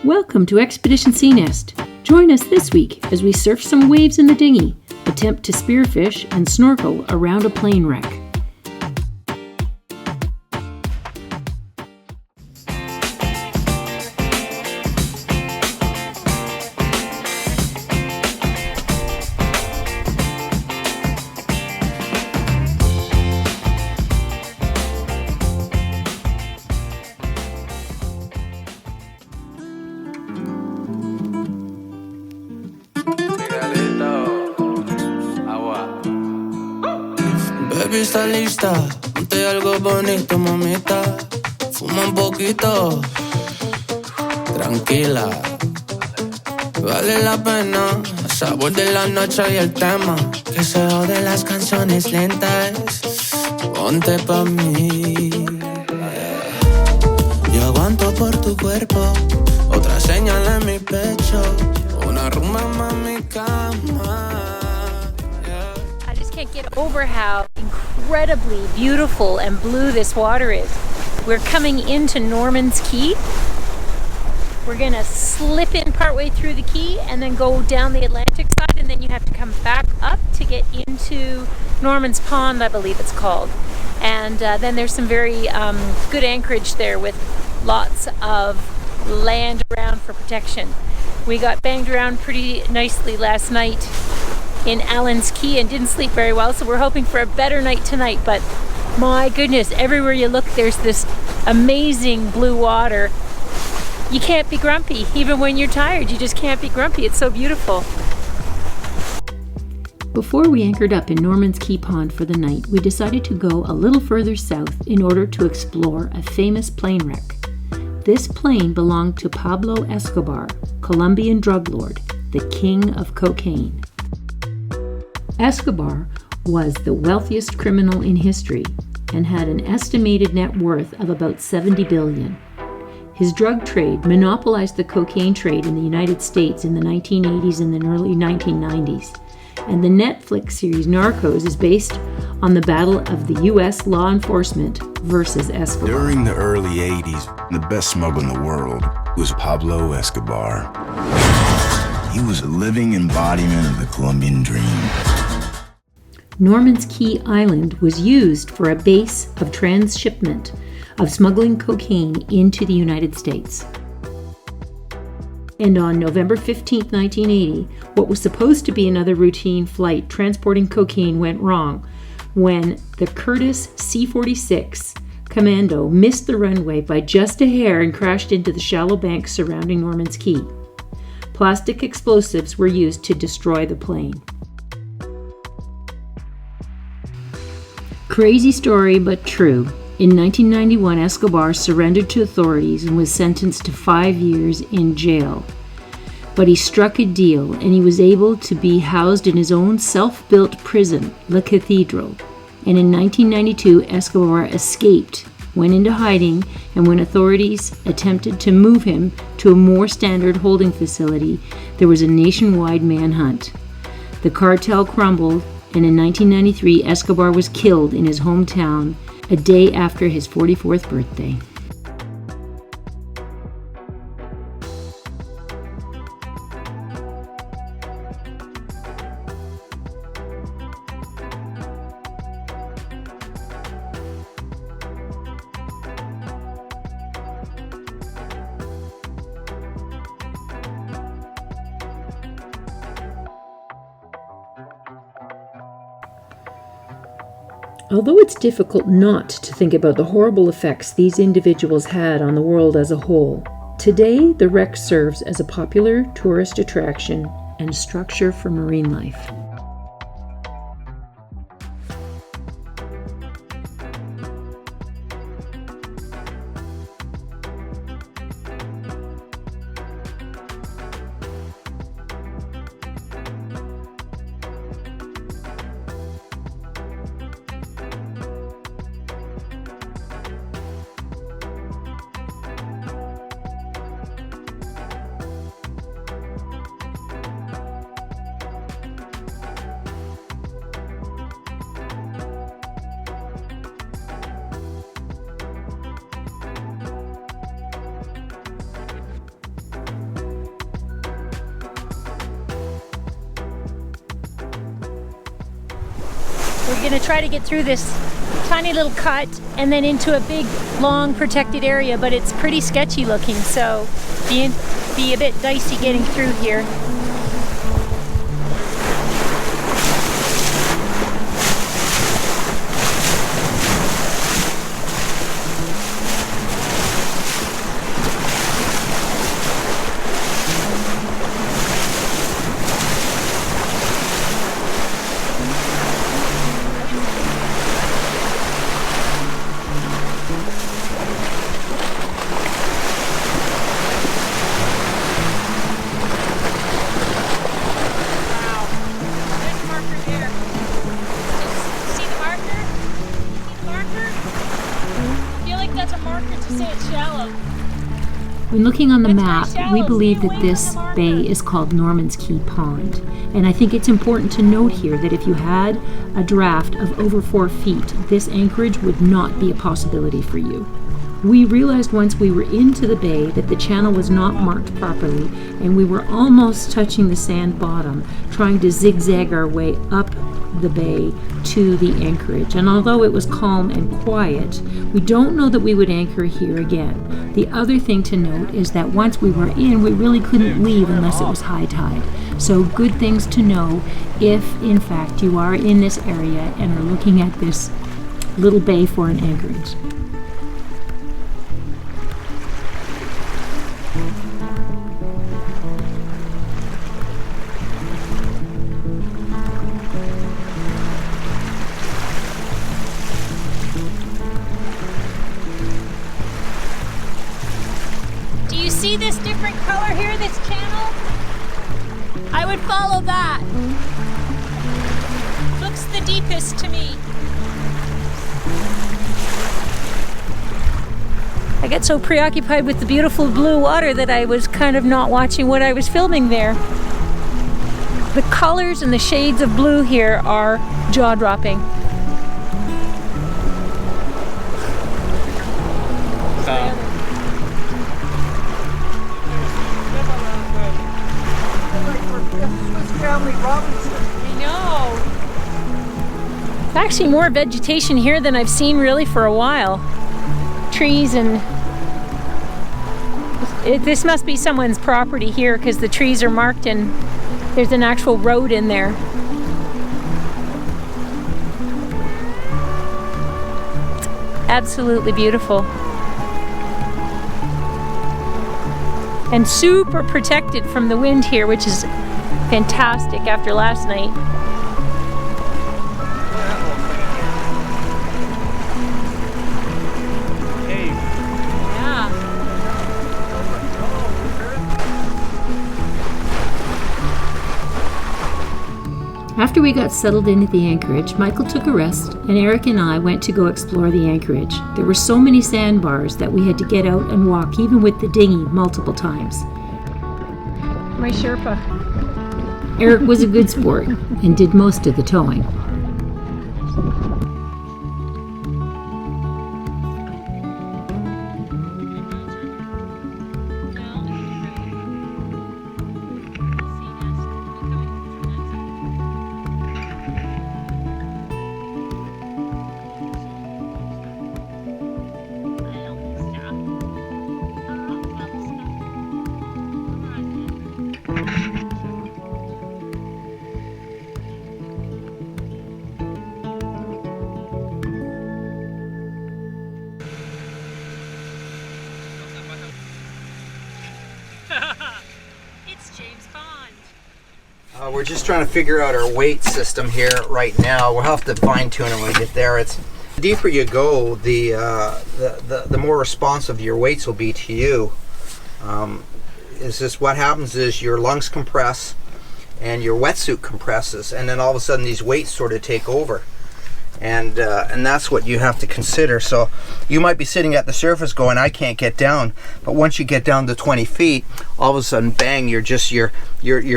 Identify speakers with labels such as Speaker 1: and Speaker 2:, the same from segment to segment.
Speaker 1: Welcome to Expedition Sea Nest. Join us this week as we surf some waves in the dinghy, attempt to spearfish and snorkel around a plane wreck.
Speaker 2: Baby, está lista, ponte algo bonito, mamita. Fuma un poquito, tranquila. Vale la pena, el sabor de la noche y el tema. Que se de las canciones lentas. Ponte pa' mí. Yo aguanto por tu cuerpo, otra señal en mi pecho. Una rumba más mi cama.
Speaker 3: Can't get over how incredibly beautiful and blue this water is. We're coming into Norman's Key. We're gonna slip in partway through the key and then go down the Atlantic side, and then you have to come back up to get into Norman's Pond, I believe it's called. And then there's some very good anchorage there with lots of land around for protection. We got banged around pretty nicely last night in Allen's Key and didn't sleep very well, so we're hoping for a better night tonight. But my goodness, everywhere you look there's this amazing blue water. You can't be grumpy. Even when you're tired, you just can't be grumpy. It's so beautiful.
Speaker 1: Before we anchored up in Norman's Key Pond for the night, we decided to go a little further south in order to explore a famous plane wreck. This plane belonged to Pablo Escobar, Colombian drug lord, the king of cocaine. Escobar was the wealthiest criminal in history and had an estimated net worth of about 70 billion. His drug trade monopolized the cocaine trade in the United States in the 1980s and the early 1990s. And the Netflix series Narcos is based on the battle of the U.S. law enforcement versus Escobar.
Speaker 4: During the early 80s, the best smuggler in the world was Pablo Escobar. He was a living embodiment of the Colombian dream.
Speaker 1: Norman's Key Island was used for a base of transshipment of smuggling cocaine into the United States. And on November 15, 1980, what was supposed to be another routine flight transporting cocaine went wrong when the Curtiss C-46 Commando missed the runway by just a hair and crashed into the shallow banks surrounding Norman's Key. Plastic explosives were used to destroy the plane. Crazy story, but true. In 1991, Escobar surrendered to authorities and was sentenced to 5 years in jail. But he struck a deal and he was able to be housed in his own self-built prison, La Cathedral. And in 1992, Escobar escaped, went into hiding, and when authorities attempted to move him to a more standard holding facility, there was a nationwide manhunt. The cartel crumbled, and in 1993, Escobar was killed in his hometown a day after his 44th birthday. Although it's difficult not to think about the horrible effects these individuals had on the world as a whole, today the wreck serves as a popular tourist attraction and structure for marine life.
Speaker 3: We're gonna try to get through this tiny little cut and then into a big, long protected area, but it's pretty sketchy looking, so be a bit dicey getting through here.
Speaker 1: When looking on the map, we believe that this bay is called Norman's Key Pond. And I think it's important to note here that if you had a draft of over 4 feet, this anchorage would not be a possibility for you. We realized once we were into the bay that the channel was not marked properly, and we were almost touching the sand bottom, trying to zigzag our way up the bay to the anchorage. And although it was calm and quiet, we don't know that we would anchor here again. The other thing to note is that once we were in, we really couldn't leave unless it was high tide. So good things to know if, in fact, you are in this area and are looking at this little bay for an anchorage.
Speaker 3: See this different color here, this channel? I would follow that. Looks the deepest to me. I get so preoccupied with the beautiful blue water that I was kind of not watching what I was filming there. The colors and the shades of blue here are jaw-dropping. I know. There's actually more vegetation here than I've seen really for a while. Trees and... this must be someone's property here because the trees are marked and there's an actual road in there. It's absolutely beautiful. And super protected from the wind here, which is fantastic after last night. Yeah.
Speaker 1: After we got settled in at the anchorage, Michael took a rest, and Eric and I went to go explore the anchorage. There were so many sandbars that we had to get out and walk, even with the dinghy, multiple times.
Speaker 3: My Sherpa.
Speaker 1: Eric was a good sport and did most of the towing.
Speaker 3: It's James Bond.
Speaker 5: We're just trying to figure out our weight system here right now. We'll have to fine tune it when we get there. It's the deeper you go, the more responsive your weights will be to you. Is this what happens is your lungs compress and your wetsuit compresses, and then all of a sudden these weights sort of take over. And that's what you have to consider. So you might be sitting at the surface going, I can't get down. But once you get down to 20 feet, all of a sudden, bang, you're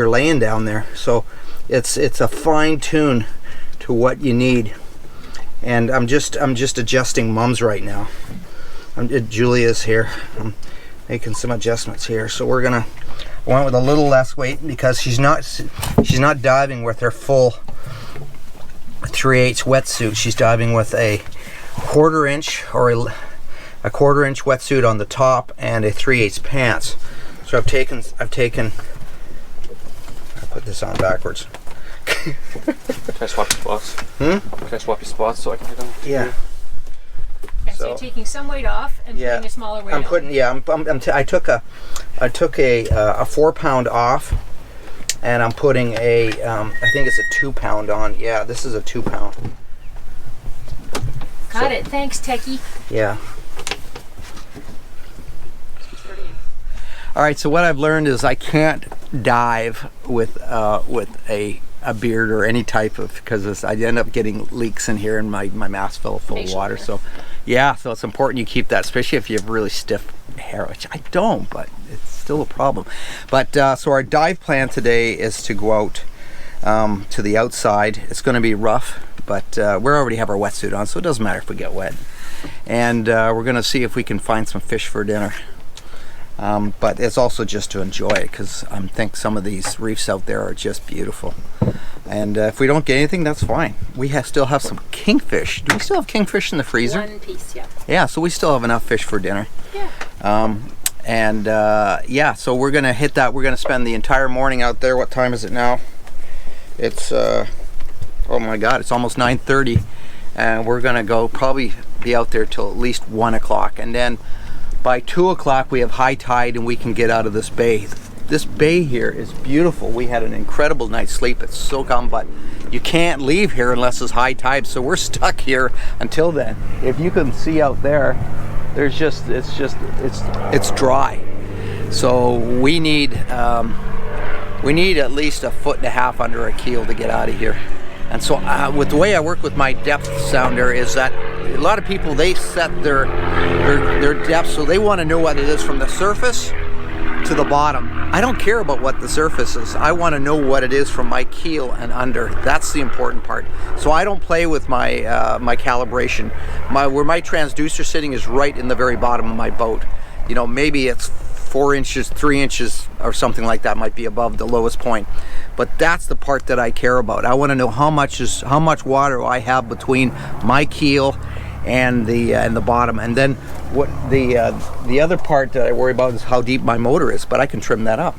Speaker 5: laying down there. So it's a fine tune to what you need. And I'm just adjusting Mum's right now. Julia's here. I'm making some adjustments here. So I went with a little less weight because she's not diving with her full 3/8 wetsuit. She's diving with a 1/4 inch or a 1/4 inch wetsuit on the top and a 3/8 pants. So I've taken. I put this on backwards.
Speaker 6: Can I swap your spots?
Speaker 5: Hmm?
Speaker 6: Can I swap your spots so I can get them?
Speaker 5: Yeah.
Speaker 3: Okay, so you're taking some weight off and putting a smaller weight
Speaker 5: I'm
Speaker 3: on.
Speaker 5: putting. Yeah. I took a 4-pound off, and I'm putting a. I think it's a 2-pound on. Yeah, this is a 2-pound.
Speaker 3: Got it. Thanks, Techie.
Speaker 5: Yeah. All right. So what I've learned is I can't dive with a beard or any type of, because I end up getting leaks in here and my mask full of water. So yeah, so it's important you keep that, especially if you have really stiff hair, which I don't, but it's still a problem. But so our dive plan today is to go out to the outside. It's going to be rough, but we already have our wetsuit on, so it doesn't matter if we get wet. And we're going to see if we can find some fish for dinner. But it's also just to enjoy it, because I think some of these reefs out there are just beautiful. And if we don't get anything, that's fine. We still have some kingfish. Do we still have kingfish in the freezer?
Speaker 3: One piece, yeah.
Speaker 5: Yeah, so we still have enough fish for dinner.
Speaker 3: Yeah.
Speaker 5: Yeah, so we're gonna hit that. We're gonna spend the entire morning out there. What time is it now? It's oh my God, it's almost 9:30, and we're gonna probably be out there till at least 1 o'clock, and then by 2 o'clock we have high tide and we can get out of this bay. This bay here is beautiful. We had an incredible night's sleep. It's so calm, but you can't leave here unless it's high tide, so we're stuck here until then. If you can see out there, it's dry. So we need at least 1.5 foot under a keel to get out of here. And so with the way I work with my depth sounder is that a lot of people, they set their depth, so they want to know what it is from the surface to the bottom. I don't care about what the surface is. I want to know what it is from my keel and under. That's the important part. So I don't play with my my calibration. Where my transducer sitting is right in the very bottom of my boat. You know, maybe it's 4 inches, 3 inches or something like that might be above the lowest point. But that's the part that I care about. I want to know how much water I have between my keel and the bottom, and then what the other part that I worry about is how deep my motor is, but I can trim that up.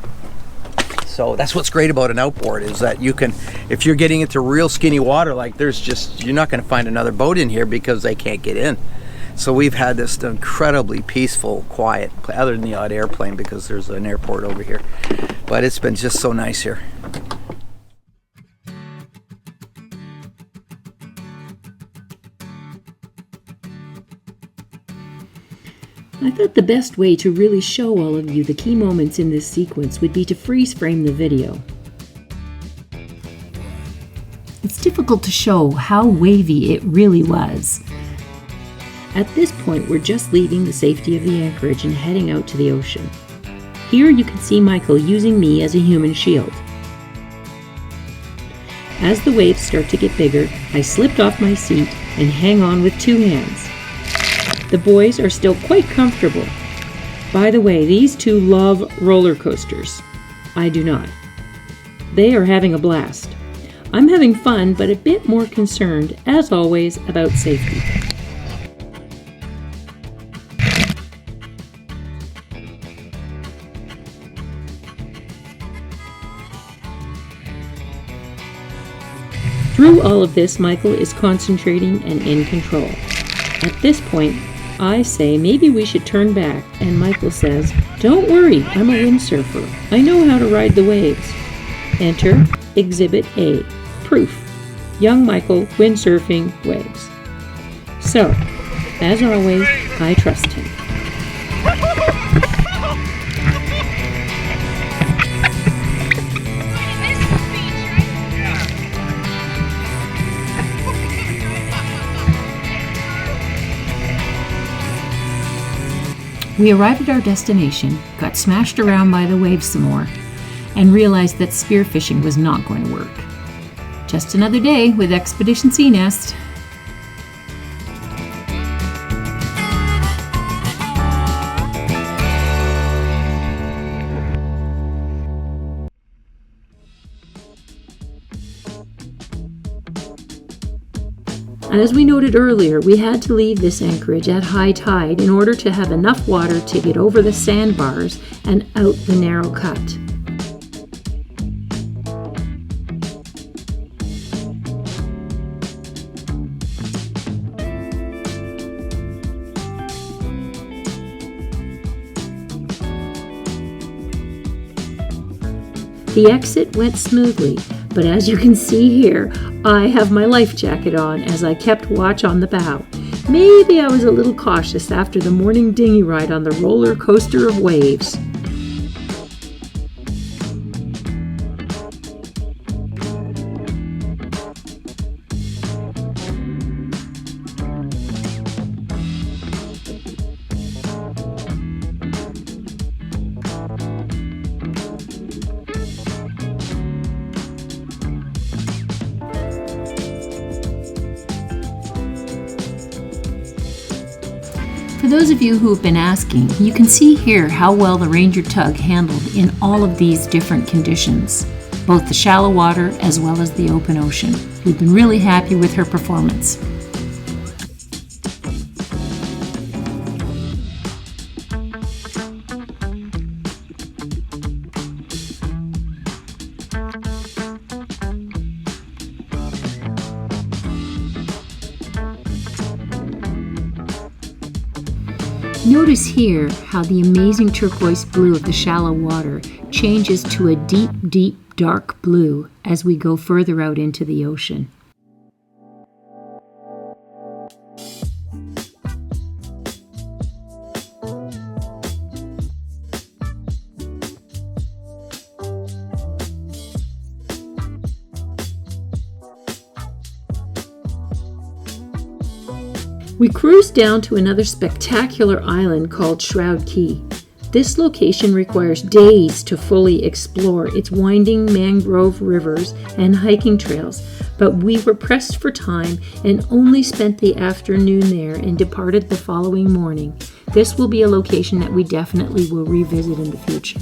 Speaker 5: So that's what's great about an outboard, is that you can, if you're getting into real skinny water, like you're not going to find another boat in here because they can't get in. So we've had this incredibly peaceful, quiet, other than the odd airplane because there's an airport over here, but it's been just so nice here.
Speaker 1: I thought the best way to really show all of you the key moments in this sequence would be to freeze frame the video. It's difficult to show how wavy it really was. At this point, we're just leaving the safety of the anchorage and heading out to the ocean. Here you can see Michael using me as a human shield. As the waves start to get bigger, I slipped off my seat and hang on with 2 hands. The boys are still quite comfortable. By the way, these two love roller coasters. I do not. They are having a blast. I'm having fun, but a bit more concerned, as always, about safety. Through all of this, Michael is concentrating and in control. At this point, I say maybe we should turn back, and Michael says, "Don't worry, I'm a windsurfer. I know how to ride the waves." Enter Exhibit A, proof. Young Michael windsurfing waves. So, as always, I trust him. We arrived at our destination, got smashed around by the waves some more, and realized that spearfishing was not going to work. Just another day with Expedition Sea Nest. And as we noted earlier, we had to leave this anchorage at high tide in order to have enough water to get over the sandbars and out the narrow cut. The exit went smoothly, but as you can see here, I have my life jacket on as I kept watch on the bow. Maybe I was a little cautious after the morning dinghy ride on the roller coaster of waves. For those of you who have been asking, you can see here how well the Ranger Tug handled in all of these different conditions, both the shallow water as well as the open ocean. We've been really happy with her performance. Notice here how the amazing turquoise blue of the shallow water changes to a deep, deep, dark blue as we go further out into the ocean. We cruised down to another spectacular island called Shroud Key. This location requires days to fully explore its winding mangrove rivers and hiking trails, but we were pressed for time and only spent the afternoon there and departed the following morning. This will be a location that we definitely will revisit in the future.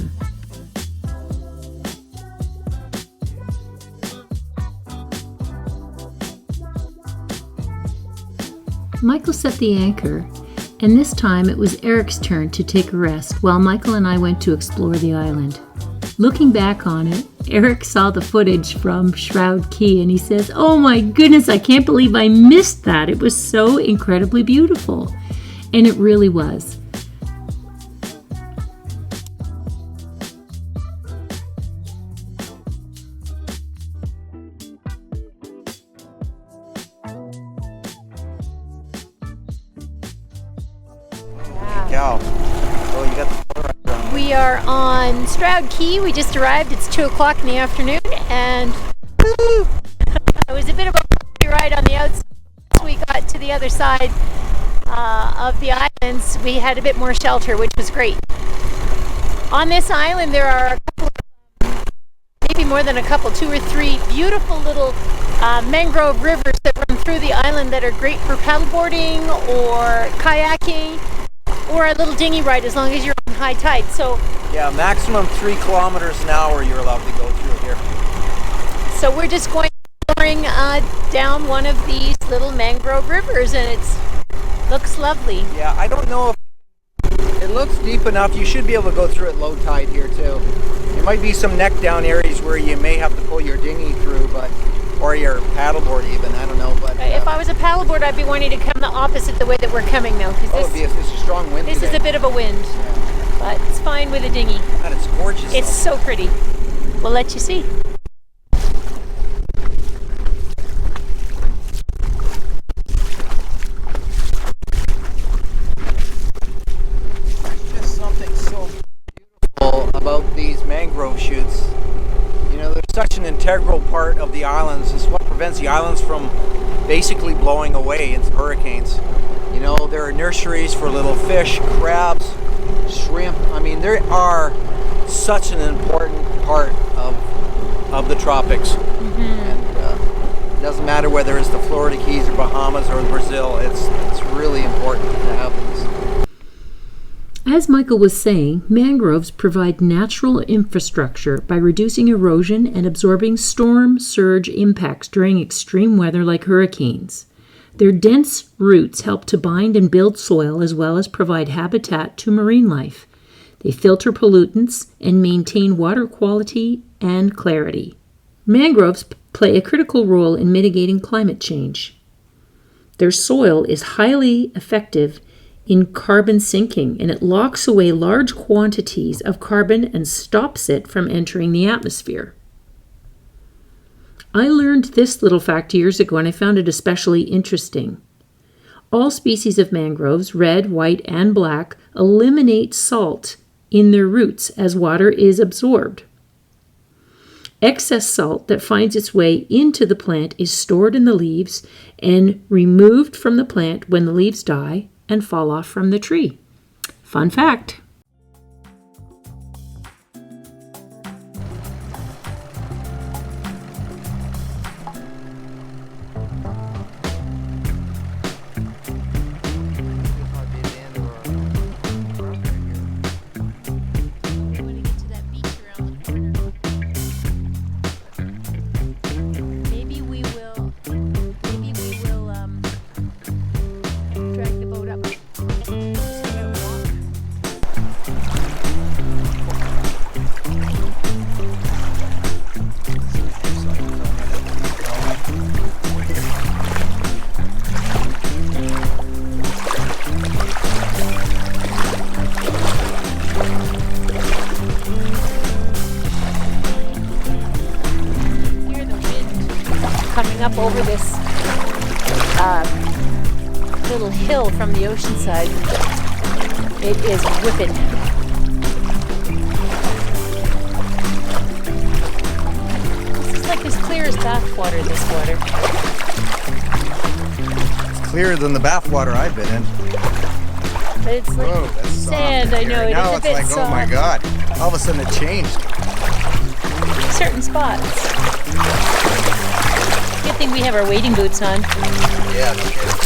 Speaker 1: Michael set the anchor, and this time it was Eric's turn to take a rest while Michael and I went to explore the island. Looking back on it, Eric saw the footage from Shroud Key and he says, "Oh my goodness, I can't believe I missed that. It was so incredibly beautiful." And it really was.
Speaker 5: Oh, you got the photo right on.
Speaker 3: We are on Shroud Key. We just arrived. It's 2 o'clock in the afternoon, and it was a bit of a bumpy ride on the outside. Once we got to the other side of the islands, we had a bit more shelter, which was great. On this island, there are a couple of, maybe more than a couple, 2 or 3 beautiful little mangrove rivers that run through the island that are great for paddleboarding or kayaking, or a little dinghy ride as long as you're on high tide. So
Speaker 5: yeah, maximum 3 kilometers an hour you're allowed to go through here.
Speaker 3: So we're just going exploring down one of these little mangrove rivers, and it looks lovely.
Speaker 5: Yeah, I don't know if it looks deep enough. You should be able to go through at low tide here too. There might be some neck down areas where you may have to pull your dinghy through, or your paddleboard even, I don't know. But
Speaker 3: if I was a paddleboard, I'd be wanting to come the opposite the way that we're coming now, because
Speaker 5: it's a strong wind.
Speaker 3: This
Speaker 5: today.
Speaker 3: is a bit of a wind,
Speaker 5: yeah.
Speaker 3: But it's fine with a dinghy.
Speaker 5: And it's gorgeous.
Speaker 3: It's so pretty. We'll let you see.
Speaker 5: There's just something so beautiful about these mangrove shoots. You know, they're such an integral part of the islands. It's what prevents the islands from basically blowing away in hurricanes. You know, there are nurseries for little fish, crabs, shrimp. I mean, they are such an important part of the tropics. Mm-hmm. And it doesn't matter whether it's the Florida Keys or Bahamas or Brazil. It's really important to have these.
Speaker 1: As Michael was saying, mangroves provide natural infrastructure by reducing erosion and absorbing storm surge impacts during extreme weather like hurricanes. Their dense roots help to bind and build soil as well as provide habitat to marine life. They filter pollutants and maintain water quality and clarity. Mangroves play a critical role in mitigating climate change. Their soil is highly effective in carbon sinking, and it locks away large quantities of carbon and stops it from entering the atmosphere. I learned this little fact years ago, and I found it especially interesting. All species of mangroves, red, white, and black, eliminate salt in their roots as water is absorbed. Excess salt that finds its way into the plant is stored in the leaves and removed from the plant when the leaves die and fall off from the tree. Fun fact.
Speaker 3: Coming up over this little hill from the ocean side. It is whipping. This is like as clear as bath water, this water.
Speaker 5: It's clearer than the bath water I've been in.
Speaker 3: But it's like
Speaker 5: Whoa, that's
Speaker 3: sand,
Speaker 5: soft
Speaker 3: I know, it
Speaker 5: now
Speaker 3: is a
Speaker 5: it's
Speaker 3: bit
Speaker 5: like,
Speaker 3: soft.
Speaker 5: oh my God. All of a sudden it changed.
Speaker 3: Certain spots. Good thing we have our wading boots on.
Speaker 5: Yeah, no kidding.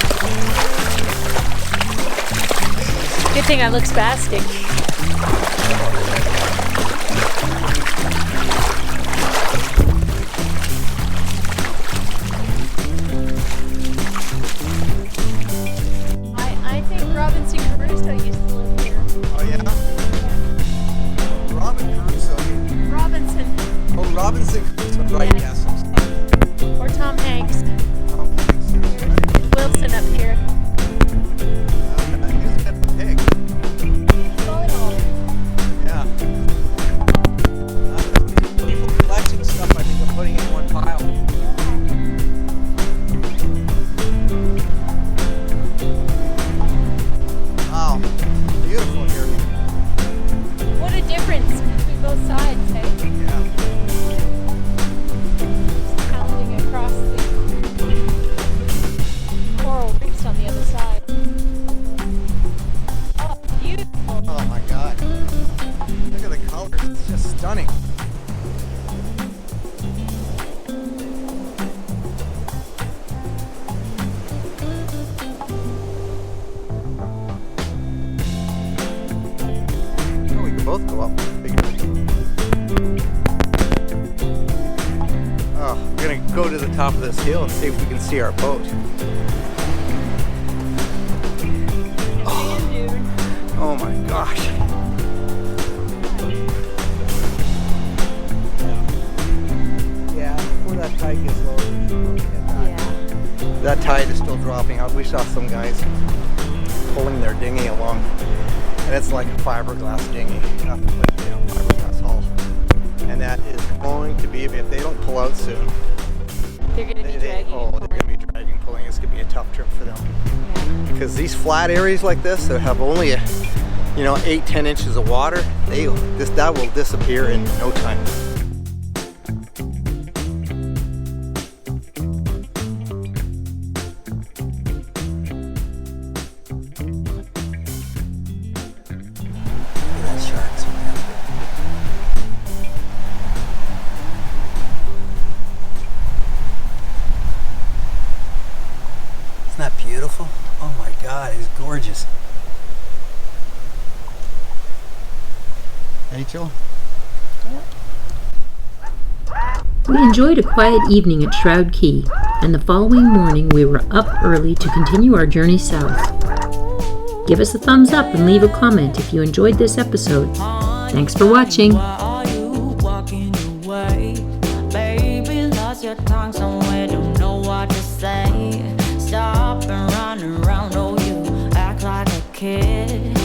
Speaker 3: Good thing I look spastic. I think Robinson Crusoe used to live here.
Speaker 5: Oh yeah? Robin Crusoe.
Speaker 3: Robinson.
Speaker 5: Oh, Robinson Crusoe. Right,
Speaker 3: Yeah.
Speaker 5: yes.
Speaker 3: Or Tom Hanks.
Speaker 5: Tom Hanks, that's right.
Speaker 3: Wilson up here.
Speaker 5: He's a bit of a pig.
Speaker 3: All in all.
Speaker 5: Yeah. People collecting stuff, I think, are putting it in one pile. Wow. Beautiful here.
Speaker 3: What a difference between both sides, hey?
Speaker 5: Yeah.
Speaker 3: Pounding across the coral reefs on the other side. Oh, beautiful.
Speaker 5: Oh my God. Look at the colors. It's just stunning. Oh, we can both go up. Oh, we're gonna go to the top of this hill and see if we can see our boat.
Speaker 3: Sand dune.
Speaker 5: Oh my gosh. Yeah, before that tide gets low, we should look at that.
Speaker 3: Yeah.
Speaker 5: That tide is still dropping out. We saw some guys pulling their dinghy along, and it's like a fiberglass dinghy, fiberglass hull. And that is going to be, if they don't pull out soon,
Speaker 3: They're going to be dragging.
Speaker 5: they're going to be dragging, pulling. It's going to be a tough trip for them.
Speaker 3: Yeah.
Speaker 5: Because these flat areas like this that have only 8-10 inches of water, that will disappear in no time. Look at that sharks, man. Isn't that beautiful? Oh my God, it's gorgeous. Rachel?
Speaker 1: We enjoyed a quiet evening at Shroud Key. and the following morning we were up early to continue our journey south. Give us a thumbs up and leave a comment if you enjoyed this episode. Thanks for watching.
Speaker 7: Baby, lost your tongue somewhere, don't know what to say. Stop and run around, oh, you act like a kid.